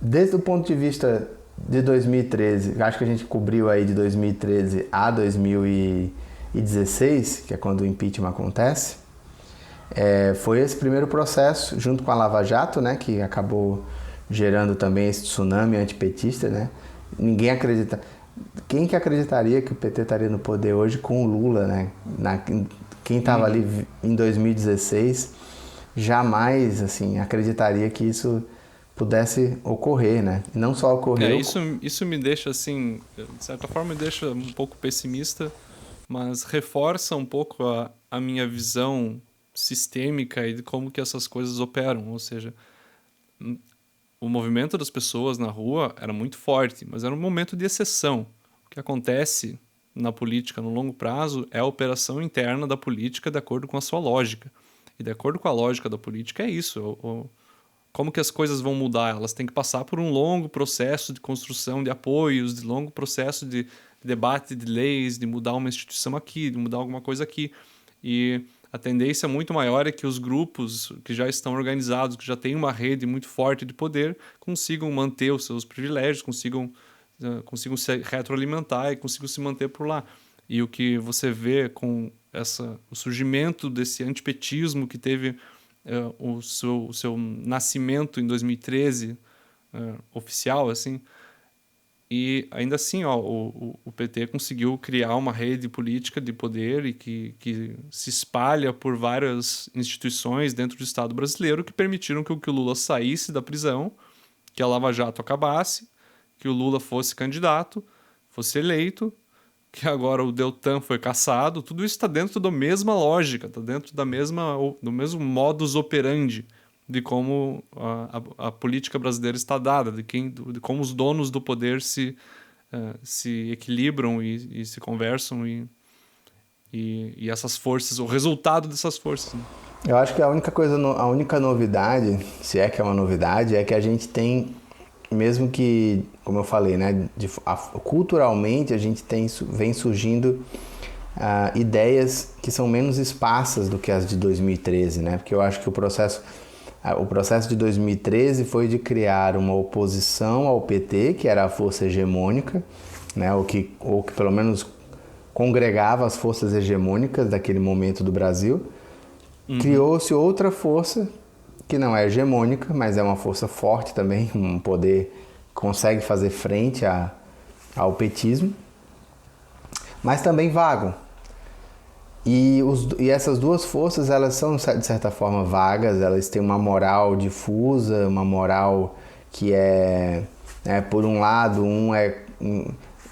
desde o ponto de vista de 2013, acho que a gente cobriu aí de 2013 a 2016, que é quando o impeachment acontece, foi esse primeiro processo, junto com a Lava Jato, né, que acabou gerando também esse tsunami antipetista, né? Ninguém acredita. Quem que acreditaria que o PT estaria no poder hoje com o Lula, né? Quem estava ali em 2016 jamais, assim, acreditaria que isso pudesse ocorrer, né? E não só ocorreu... Isso me deixa, assim, de certa forma me deixa um pouco pessimista, mas reforça um pouco a minha visão sistêmica e de como que essas coisas operam. Ou seja, o movimento das pessoas na rua era muito forte, mas era um momento de exceção. O que acontece na política no longo prazo é a operação interna da política de acordo com a sua lógica. E de acordo com a lógica da política é isso. Como que as coisas vão mudar? Elas têm que passar por um longo processo de construção de apoios, de longo processo de debate de leis, de mudar uma instituição aqui, de mudar alguma coisa aqui. E a tendência muito maior é que os grupos que já estão organizados, que já têm uma rede muito forte de poder, consigam manter os seus privilégios, consigam se retroalimentar e consigam se manter por lá. E o que você vê com o surgimento desse antipetismo que teve o seu nascimento em 2013, oficial, assim, e ainda assim o PT conseguiu criar uma rede política de poder e que se espalha por várias instituições dentro do Estado brasileiro que permitiram que o Lula saísse da prisão, que a Lava Jato acabasse, que o Lula fosse candidato, fosse eleito, que agora o Deltan foi cassado. Tudo isso está dentro da mesma lógica, está dentro do mesmo modus operandi de como a política brasileira está dada, de como os donos do poder se equilibram e se conversam e essas forças, o resultado dessas forças. Né? Eu acho que a única novidade, se é que é uma novidade, é que a gente tem, mesmo que, como eu falei, né, culturalmente a gente vem surgindo ideias que são menos esparsas do que as de 2013, né? Porque eu acho que o processo de 2013 foi de criar uma oposição ao PT, que era a força hegemônica, né? ou que pelo menos congregava as forças hegemônicas daquele momento do Brasil. Criou-se outra força que não é hegemônica, mas é uma força forte também, um poder que consegue fazer frente ao petismo, mas também vago. E essas duas forças, elas são, de certa forma, vagas, elas têm uma moral difusa, uma moral que por um lado,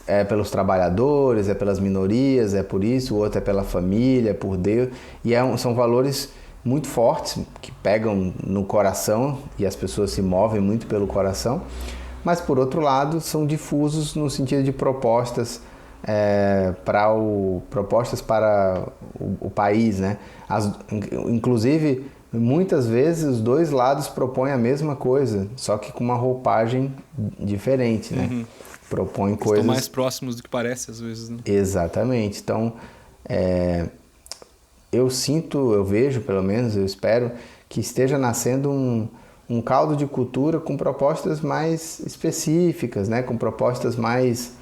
é pelos trabalhadores, é pelas minorias, é por isso, o outro é pela família, é por Deus, e são valores muito fortes, que pegam no coração e as pessoas se movem muito pelo coração, mas por outro lado são difusos no sentido de propostas para o país, né? Inclusive, muitas vezes os dois lados propõem a mesma coisa, só que com uma roupagem diferente, né? Propõem coisas... Estão mais próximos do que parece às vezes, né? Exatamente. Então, eu sinto, eu vejo pelo menos, eu espero que esteja nascendo um caldo de cultura com propostas mais específicas, né? Com propostas mais...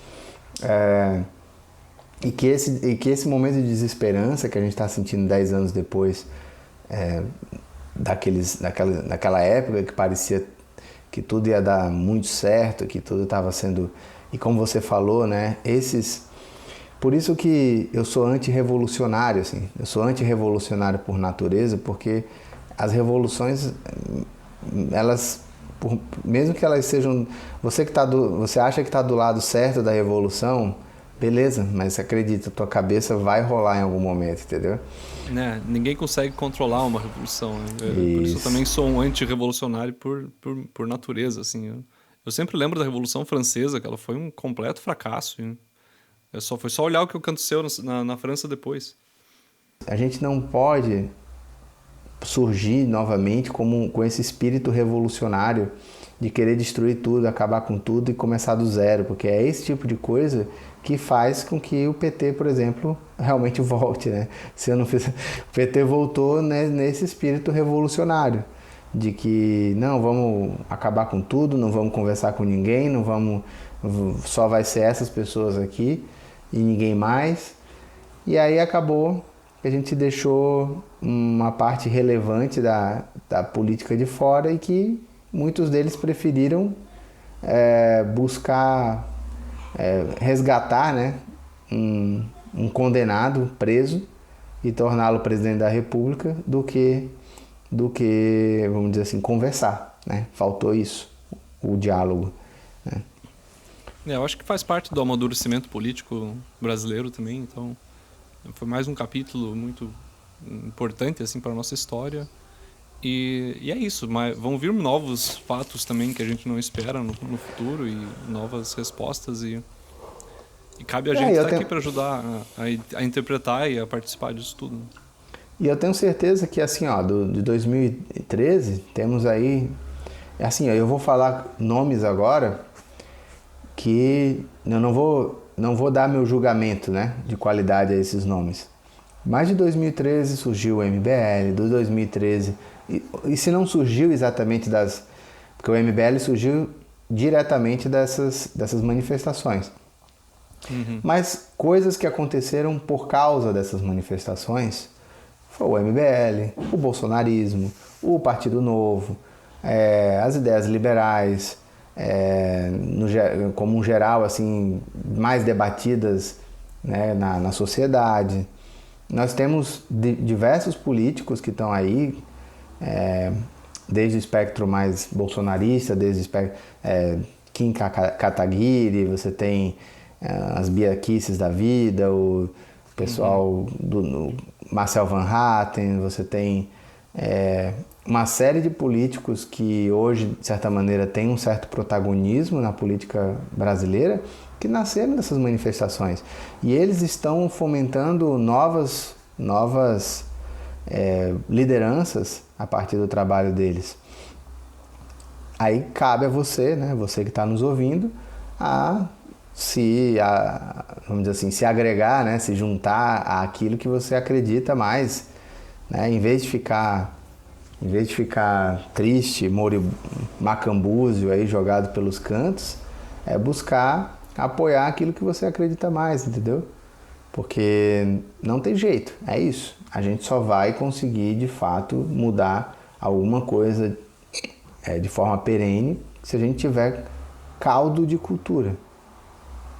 E que esse momento de desesperança que a gente está sentindo 10 anos depois daquela época que parecia que tudo ia dar muito certo, que tudo estava sendo... E como você falou, né? Por isso que eu sou antirrevolucionário, assim. Eu sou antirrevolucionário por natureza, porque as revoluções, elas, mesmo que elas sejam... Você acha que está do lado certo da revolução, beleza, mas acredita, tua cabeça vai rolar em algum momento, entendeu? Né? Ninguém consegue controlar uma revolução, né? Por isso eu também sou um anti-revolucionário por natureza, assim. Eu sempre lembro da Revolução Francesa, que ela foi um completo fracasso. Foi só olhar o que aconteceu na França depois. A gente não pode surgir novamente com esse espírito revolucionário de querer destruir tudo, acabar com tudo e começar do zero, porque é esse tipo de coisa que faz com que o PT, por exemplo, realmente volte, né? Se eu não fiz... O PT voltou, né, nesse espírito revolucionário, de que não, vamos acabar com tudo, não vamos conversar com ninguém, não vamos... Só vai ser essas pessoas aqui e ninguém mais. E aí acabou que a gente deixou uma parte relevante da política de fora e que muitos deles preferiram buscar resgatar, né, um condenado preso e torná-lo presidente da República do que, vamos dizer assim, conversar, né? Faltou isso, o diálogo, né? Eu acho que faz parte do amadurecimento político brasileiro também, então foi mais um capítulo muito importante assim para a nossa história. E é isso, mas vão vir novos fatos também que a gente não espera no futuro e novas respostas e cabe a gente estar aqui para ajudar a interpretar e a participar disso tudo. E eu tenho certeza que assim, ó, de 2013 temos aí, assim, ó, eu vou falar nomes agora que eu não vou dar meu julgamento, né, de qualidade a esses nomes. Mas de 2013 surgiu o MBL, de 2013... E se não surgiu exatamente porque o MBL surgiu diretamente dessas manifestações. Uhum. Mas coisas que aconteceram por causa dessas manifestações foi o MBL, o bolsonarismo, o Partido Novo, as ideias liberais, como um geral, assim, mais debatidas, né, na sociedade. Nós temos diversos políticos que estão aí, desde o espectro mais bolsonarista, desde o espectro Kim Kataguiri, você tem as Bia Kisses da vida, o pessoal do Marcel Van Hatten, você tem uma série de políticos que hoje, de certa maneira, têm um certo protagonismo na política brasileira, que nasceram dessas manifestações. E eles estão fomentando novas lideranças a partir do trabalho deles. Aí cabe a você, né, você que está nos ouvindo, vamos dizer assim, se agregar, né, se juntar àquilo que você acredita mais, né, em vez de ficar triste, macambúzio aí jogado pelos cantos, buscar apoiar aquilo que você acredita mais, entendeu? Porque não tem jeito, é isso. A gente só vai conseguir, de fato, mudar alguma coisa de forma perene se a gente tiver caldo de cultura.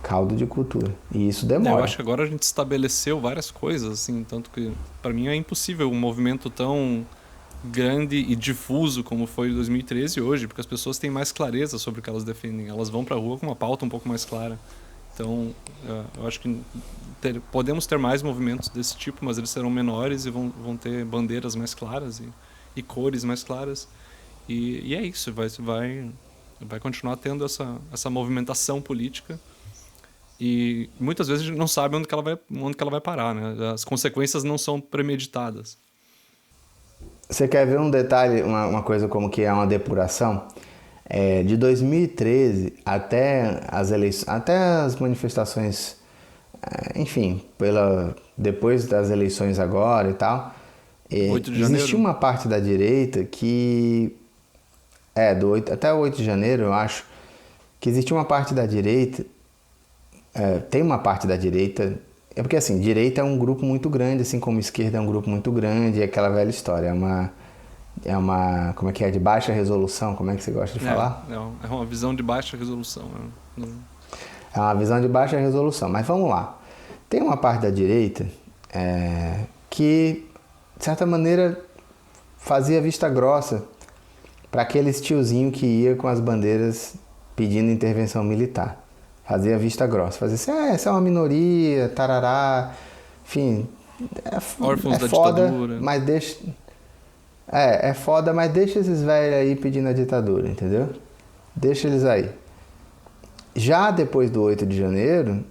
Caldo de cultura. E isso demora. Eu acho que agora a gente estabeleceu várias coisas, assim, tanto que para mim é impossível um movimento tão grande e difuso como foi em 2013 hoje, porque as pessoas têm mais clareza sobre o que elas defendem. Elas vão para a rua com uma pauta um pouco mais clara. Então, eu acho que podemos ter mais movimentos desse tipo, mas eles serão menores e vão ter bandeiras mais claras e cores mais claras. E é isso, vai continuar tendo essa movimentação política. E muitas vezes a gente não sabe onde que ela vai parar, né? As consequências não são premeditadas. Você quer ver um detalhe, uma coisa como que é uma depuração? De 2013 até as manifestações enfim, depois das eleições agora e tal, 8 de existiu janeiro? uma parte da direita que, até o 8 de janeiro, eu acho, que existiu uma parte da direita, tem uma parte da direita, porque assim, direita é um grupo muito grande, assim como esquerda é um grupo muito grande, é aquela velha história, como é que é, de baixa resolução, como é que você gosta de falar? É uma visão de baixa resolução. É uma visão de baixa resolução, mas vamos lá. Tem uma parte da direita que, de certa maneira, fazia vista grossa para aqueles tiozinho que ia com as bandeiras pedindo intervenção militar. Fazia vista grossa, fazia assim, essa é uma minoria, tarará, enfim, Órfãos da foda, ditadura. mas deixa... É foda, mas deixa esses velhos aí pedindo a ditadura, entendeu? Deixa eles aí. Já depois do 8 de janeiro,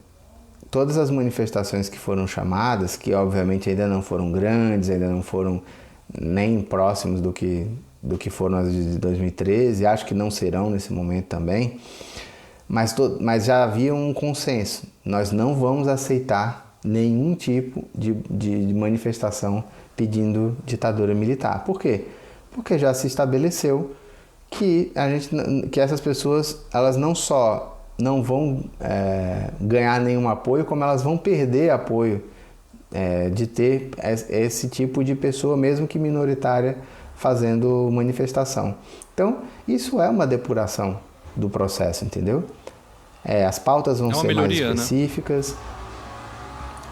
todas as manifestações que foram chamadas, que obviamente ainda não foram grandes, ainda não foram nem próximos do que foram as de 2013, acho que não serão nesse momento também, mas já havia um consenso. Nós não vamos aceitar nenhum tipo de manifestação pedindo ditadura militar. Por quê? Porque já se estabeleceu que essas pessoas, elas não só não vão ganhar nenhum apoio, como elas vão perder apoio de ter esse tipo de pessoa, mesmo que minoritária, fazendo manifestação. Então, isso é uma depuração do processo, entendeu? As pautas vão ser mais específicas. Né?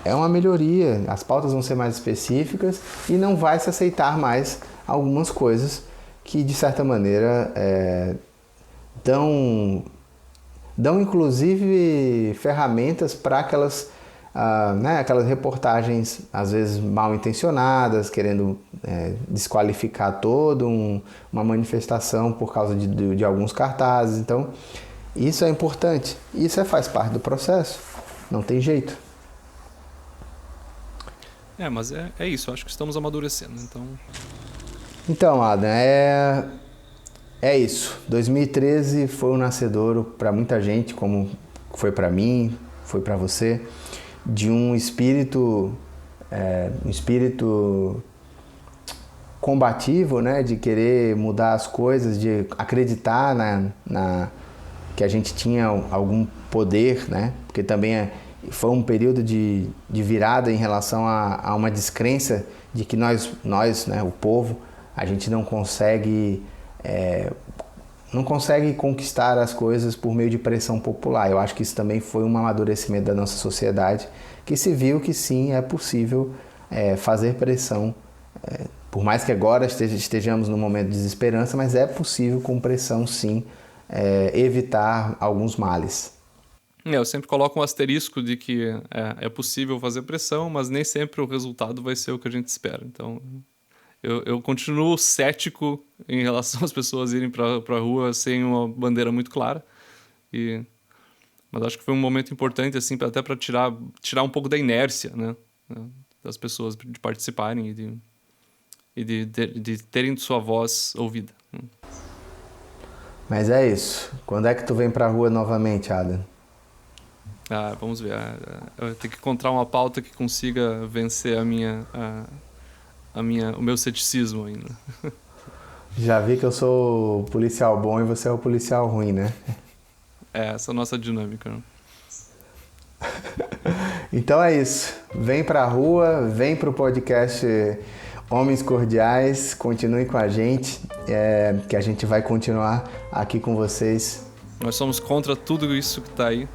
É uma melhoria, as pautas vão ser mais específicas e não vai se aceitar mais algumas coisas que, de certa maneira, dão inclusive ferramentas para aquelas reportagens, às vezes mal intencionadas, querendo desqualificar toda uma manifestação por causa de alguns cartazes. Então, isso é importante, isso faz parte do processo, não tem jeito. Mas é isso, acho que estamos amadurecendo, Então, Adam, é isso. 2013 foi um nascedouro para muita gente, como foi para mim, foi para você, de um espírito combativo, né, de querer mudar as coisas, de acreditar que a gente tinha algum poder, né, porque também foi um período de virada em relação a uma descrença de que nós, né, o povo, a gente não consegue conquistar as coisas por meio de pressão popular. Eu acho que isso também foi um amadurecimento da nossa sociedade, que se viu que sim, é possível fazer pressão, por mais que agora estejamos num momento de desesperança, mas é possível com pressão sim evitar alguns males. Eu sempre coloco um asterisco de que é possível fazer pressão, mas nem sempre o resultado vai ser o que a gente espera. Então, eu continuo cético em relação às pessoas irem para a rua sem uma bandeira muito clara. Mas acho que foi um momento importante, assim, até para tirar um pouco da inércia, né, das pessoas de participarem e de terem sua voz ouvida. Mas é isso. Quando é que tu vem para a rua novamente, Adam? Vamos ver. Eu tenho que encontrar uma pauta que consiga vencer o meu ceticismo ainda. Já vi que eu sou o policial bom e você é o policial ruim, né? Essa é a nossa dinâmica. Então é isso. Vem pra rua, vem pro podcast Homens Cordiais, continue com a gente, que a gente vai continuar aqui com vocês. Nós somos contra tudo isso que tá aí.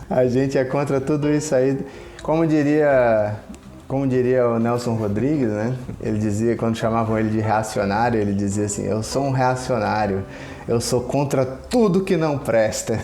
A gente é contra tudo isso aí. Como diria o Nelson Rodrigues, né? Ele dizia, quando chamavam ele de reacionário, ele dizia assim: eu sou um reacionário, eu sou contra tudo que não presta.